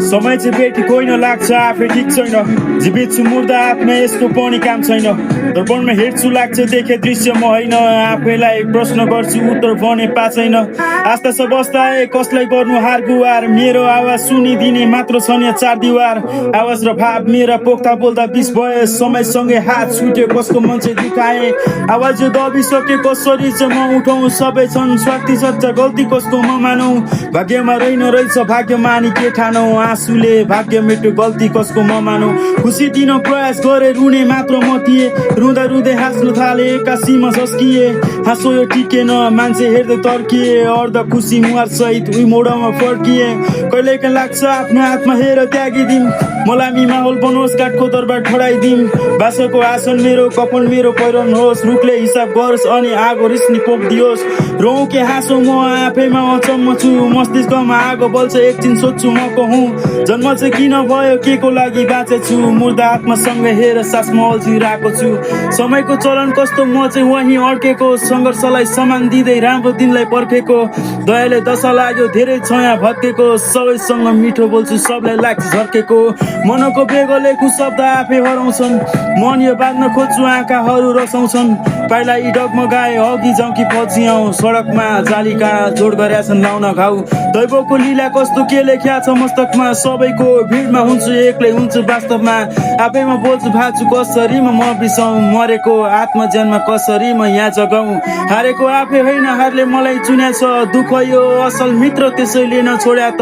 समय चाहिँ बेठिक होइन लाग्छ आफै ठिक छैन जीवित छु मुर्दा आत्मा यसको पनि काम छैन दर्पणमा हेर्छु लाग्छ देखे दृश्य म होइन आफैलाई प्रश्न गर्छु उत्तर भने पाछैन आस्था छ बस्दा कसलाई गर्नु हार गुहार मेरो आवाज सुनिदिने मात्र छन् या चार दिवार आवाज र भाव मेरा पोख्ता बोल्दा बिस भए समयसँगै हात छुट्यो कसको मन चाहिँ दुखाए आवाज यो दबिसके कसरी चाहिँ म उठाउँ सबै छन् स्वार्थी सच्चा गल्ती कसको म मानौ भाग्यमा रहेन रहेछ भाग्य मानी के ठानौ आँसुले भाग्य मेट्यो गल्ती कसको म मानौ खुसी दिन प्रयास गरे रुने मात्र म थिए रुँदा रुँदै हाँस्नु थाले एक्कासीमा झस्किए हाँसो यो टिकेन मान्छे हेर्दै तर्किए अर्ध खुसी मुहार सहित उही मोडमा फर्किए कहिलेकाहीँ लाग्छ आफ्नो हातमा हेर त्यागिदिम मलामी माहौल बनोस् काठको दरबार ठडाइदिम बाँसको आसन मेरो कपन मेरो पहिरन रुखले हिसाब गरोस् अनि आगो रिस्नी पोखिदियोस् रौँ के हाँसो म आफैमा अचम्म छु मस्तिष्कमा आगो बल्छ एकछिन सोध्छु म को हुँ जन्म चाहिँ किन भयो के को लागि बाँचेछु मुर्दा आत्मासँगै हेर सासमा अल्झिरहेको छु समयको चलन कस्तो म चाहिँ वहीँ अड्केको सङ्घर्षलाई सम्मान दिँदै राम्रो दिनलाई पर्खेको दयाले दशा लाग्यो धेरै छया भत्केको सबैसँग मिठो बोल्छु सबलाई लाग्छ झर्केको मनको बेगले शब्द आफै हराउँछन् मन यो बाँध्न खोज्छु आँखाहरू रसाउँछन् पाइला यी डगमगाए अघि जाउँ कि पछि आउँ सडकमा जालीका जोड गरेका छन् लाउन घाउ दैवको लीला कस्तो के लेख्या छ मस्तकमा सबैको भिडमा हुन्छु एक्लै हुन्छु वास्तवमा आफैमा बोल्छु भाग्छु कसरी म बिसाउँ मरेको आत्मज्यानमा कसरी म यहाँ जगाउँ हारेको आफै होइन हारले मलाई चुन्या छ दुःख यो असल मित्र त्यसैले नछोड्या त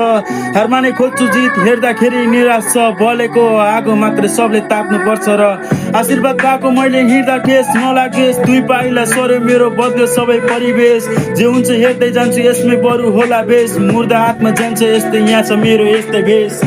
हारमा नै खोज्छु जित हेर्दाखेरि निराश छ बलेको आगो मात्र सबले ताप्नु पर्छ र आशीर्वाद पाएको मैले हिँड्दा ठेस नलागेस् दुई पाइला सर्यो मेरो बदल्यो सबै परिवेश जे हुन्छ हेर्दै जान्छु यसमै बरु होला बेस मुर्दा आत्मा जान्छ यस्तै यहाँ छ मेरो यस्तै भेष